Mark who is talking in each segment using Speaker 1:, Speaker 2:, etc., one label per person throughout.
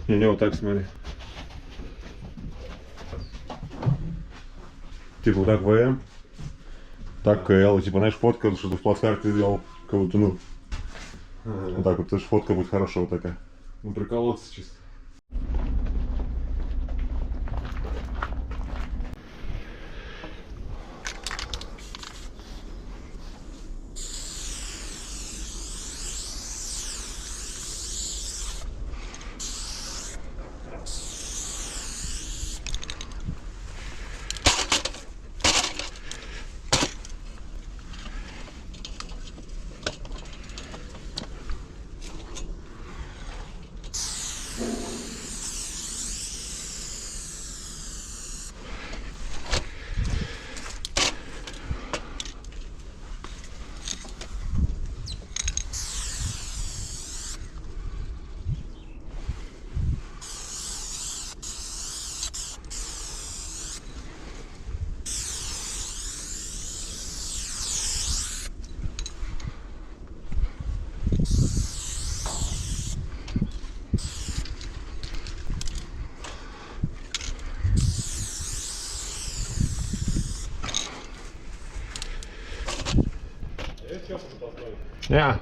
Speaker 1: Не, вот так смотри. Типа вот так ВМ, так КЛ, типа, знаешь, фотка, что ты в плацкарте сделал, как будто, ну, вот так вот, фотка будет хорошая вот такая.
Speaker 2: Ну, приколоться чисто.
Speaker 1: Я.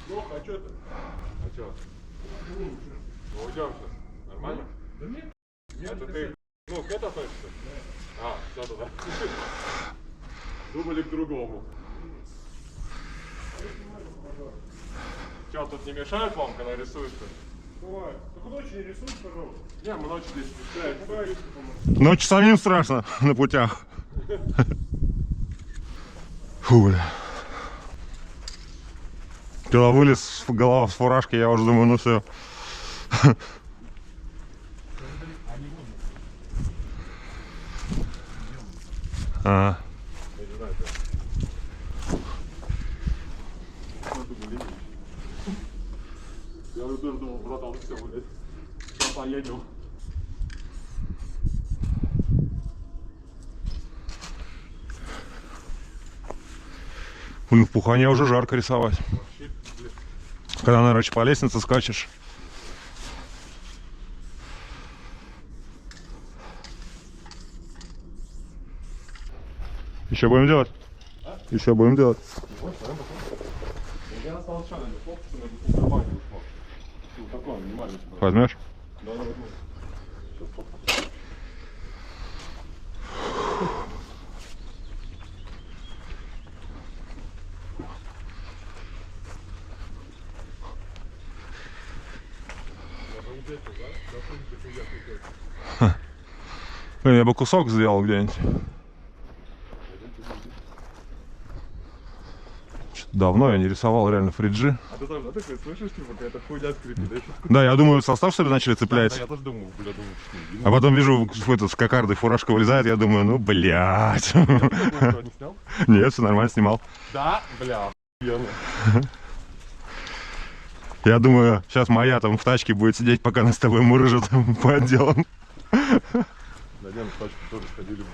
Speaker 2: Плохо, а что ты? А что? Ну, уйдем сейчас. Нормально? Да нет. Это ты, ну, к этому относишься? А, все туда. Думали к другому. Что, тут не мешают вам, когда рисуешь-то?
Speaker 3: Бывает. Только ночью не рисуй, пожалуйста.
Speaker 2: Не, мы ночью здесь спускаемся.
Speaker 3: Пугаются,
Speaker 1: Ночью самим страшно на путях. Фу, бля. Когда вылез голова с фуражки, я уже думаю, ну все. А.
Speaker 2: Я уже тоже думал, братан, все, блядь. Сейчас поедем.
Speaker 1: Блин, в пухане уже жарко рисовать. Когда, наверное, по лестнице скачешь. Еще будем делать? А? Еще будем делать.
Speaker 2: Я остался что, наверное, хлопцы, на барабане ушел. Вот такой, внимание.
Speaker 1: Возьмешь?
Speaker 2: Да, возьму. Сейчас попробую.
Speaker 1: Блин, я бы кусок сделал где-нибудь. Давно я не рисовал реально фриджи.
Speaker 2: А ты тоже, такой слышишь, типа, какая-то хуйня скрипит, да?
Speaker 1: Да, я думаю, состав что ли начали цеплять.
Speaker 2: Да, я тоже думал, бля, думал, что
Speaker 1: А потом вижу, с кокардой фуражка вылезает, я думаю, ну, блядь.
Speaker 2: не снял?
Speaker 1: Нет, все нормально, снимал.
Speaker 2: Да, бля, охуенно.
Speaker 1: Я думаю, сейчас моя там в тачке будет сидеть, пока нас с тобой мурыжат по отделам.
Speaker 2: Да Лен, в тачку тоже сходили.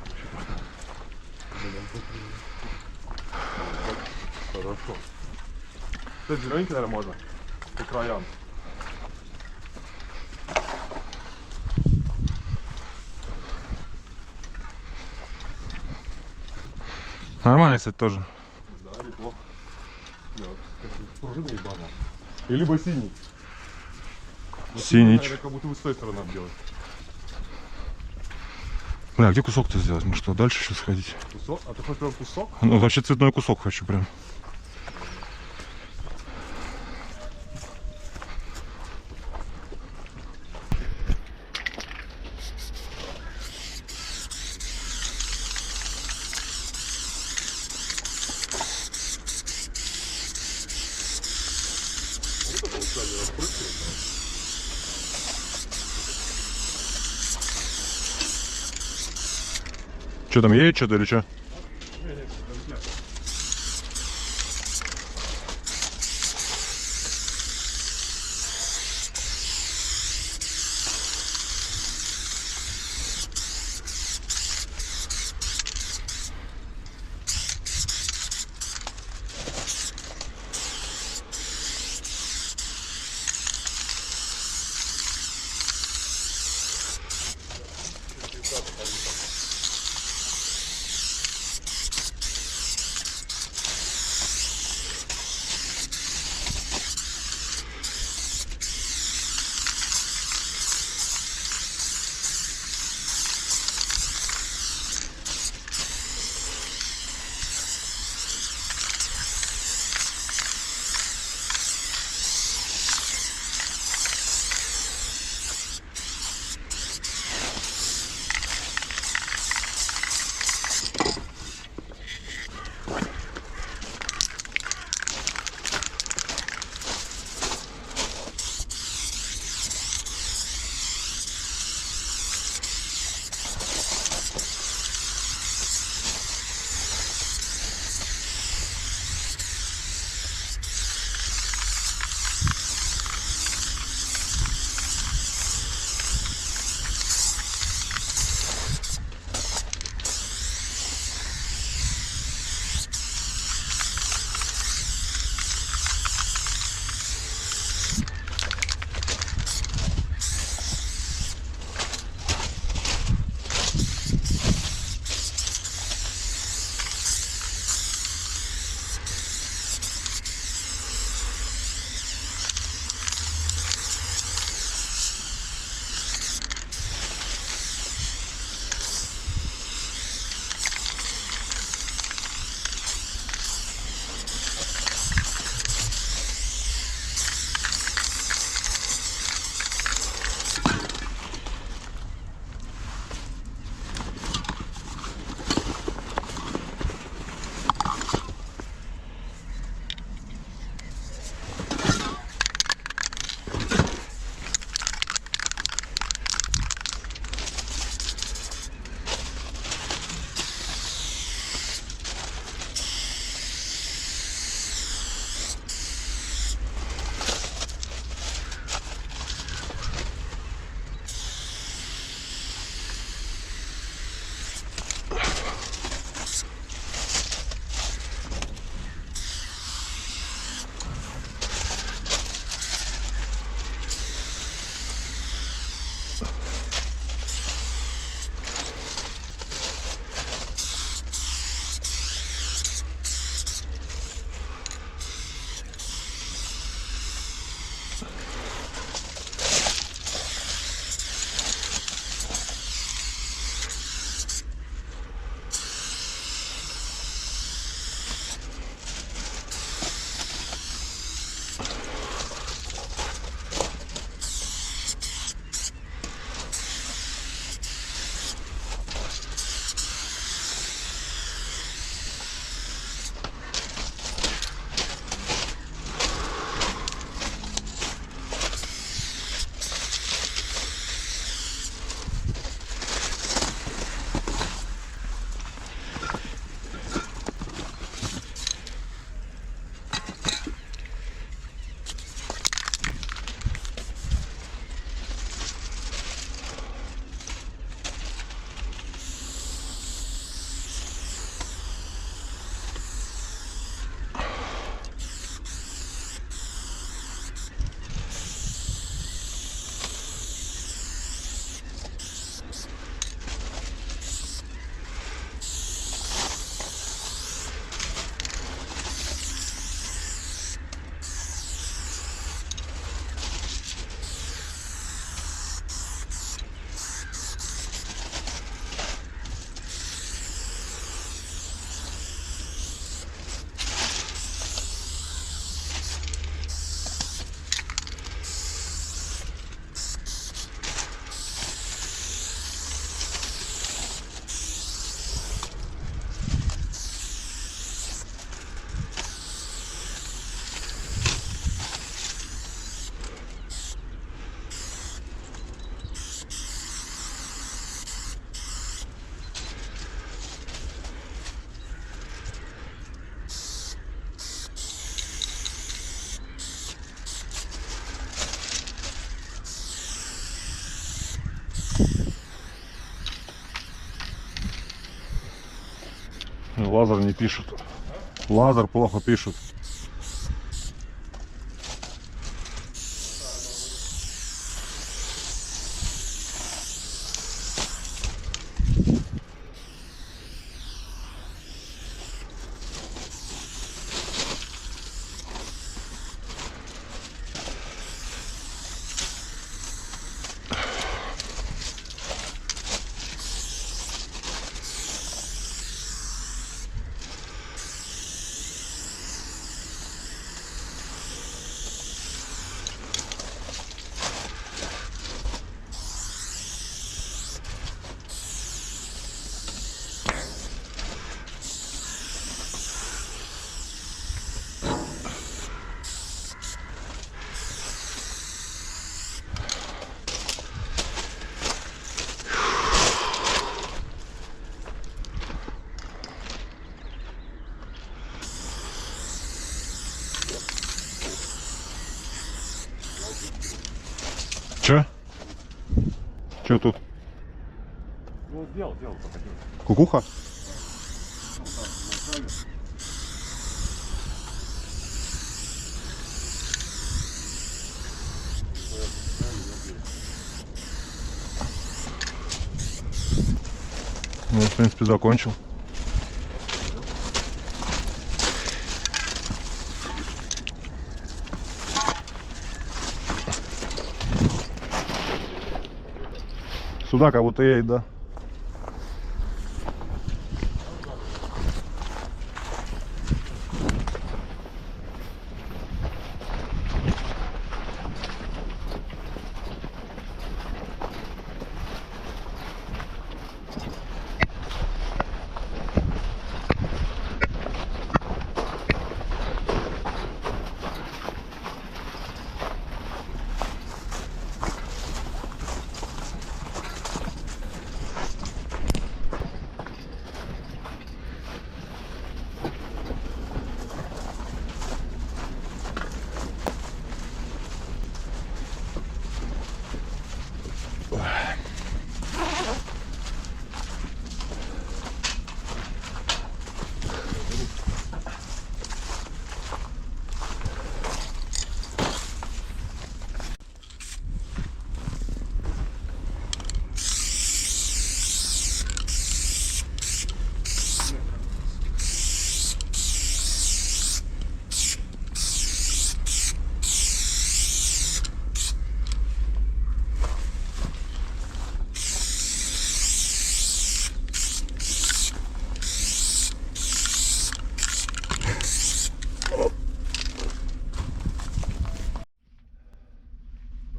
Speaker 2: Хорошо. Кстати, зелененький, наверное, можно. По краям.
Speaker 4: Нормально, кстати, тоже.
Speaker 2: Да, неплохо. Да, пружина ебаная. И либо синий. Но
Speaker 4: Синий.
Speaker 2: наверное, как будто бы с той стороны надо делать.
Speaker 4: Бля, где кусок-то сделать? Ну что, дальше еще сходить?
Speaker 2: Кусок? А ты хочешь прям кусок?
Speaker 4: Ну, вообще цветной кусок хочу прям. Что там, едет что-то или что?
Speaker 1: Лазер не пишет. Лазер плохо пишет.
Speaker 4: Че?
Speaker 1: Что тут?
Speaker 2: Ну, сделал пока.
Speaker 1: Кукуха?
Speaker 4: Ну, в принципе, закончил.
Speaker 1: Сюда как будто едет, да?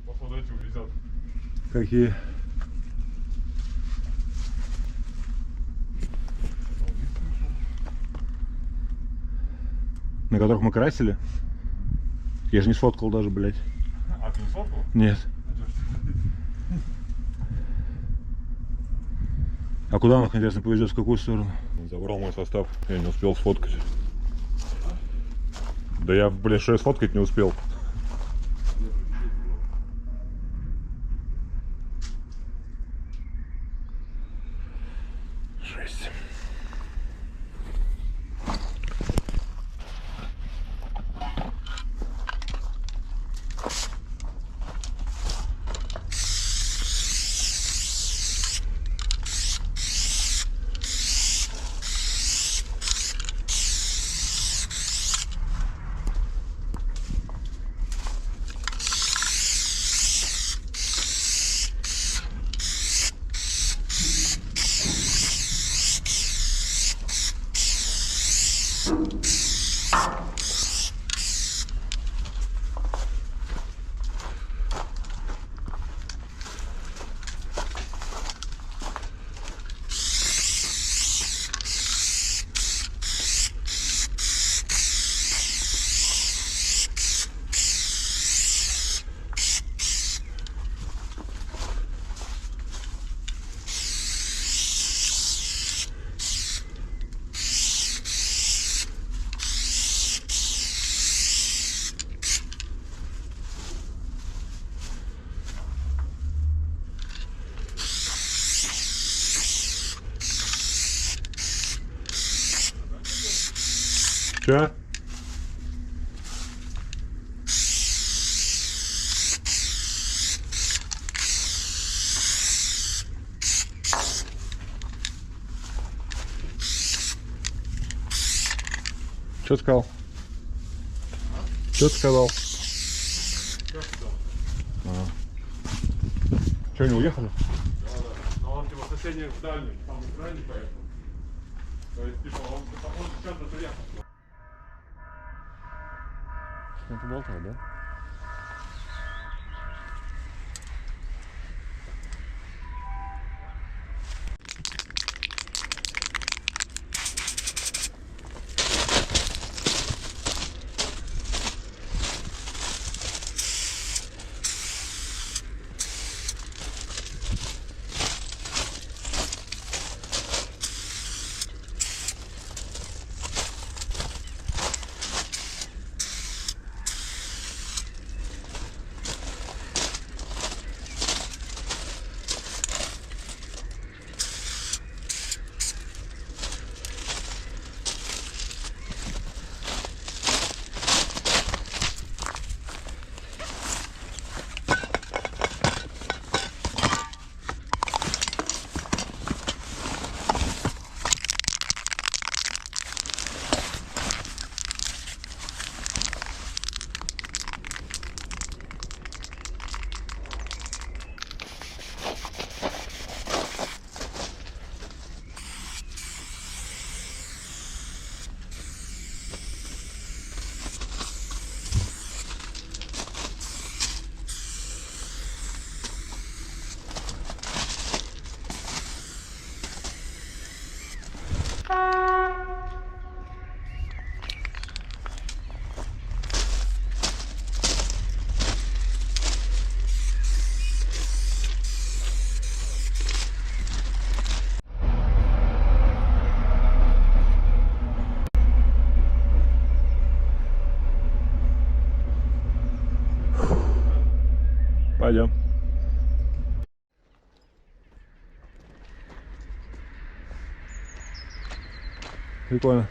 Speaker 2: Походу эти увезет.
Speaker 1: Какие? На которых мы красили? Я же не сфоткал даже, блядь.
Speaker 2: А ты не сфоткал?
Speaker 1: Нет. А куда он, интересно, повезет, в какую сторону?
Speaker 2: Забрал мой состав, я не успел сфоткать. Да я, блин, что я сфоткать не успел.
Speaker 1: Жесть. Че?
Speaker 4: Что сказал? Что ты сказал?
Speaker 1: Че, не уехали?
Speaker 2: Но он типа соседний в дальний, там в крайний поехал. То есть типа он сейчас доехал.
Speaker 4: Не поболтал, да? Пойдем. Прикольно.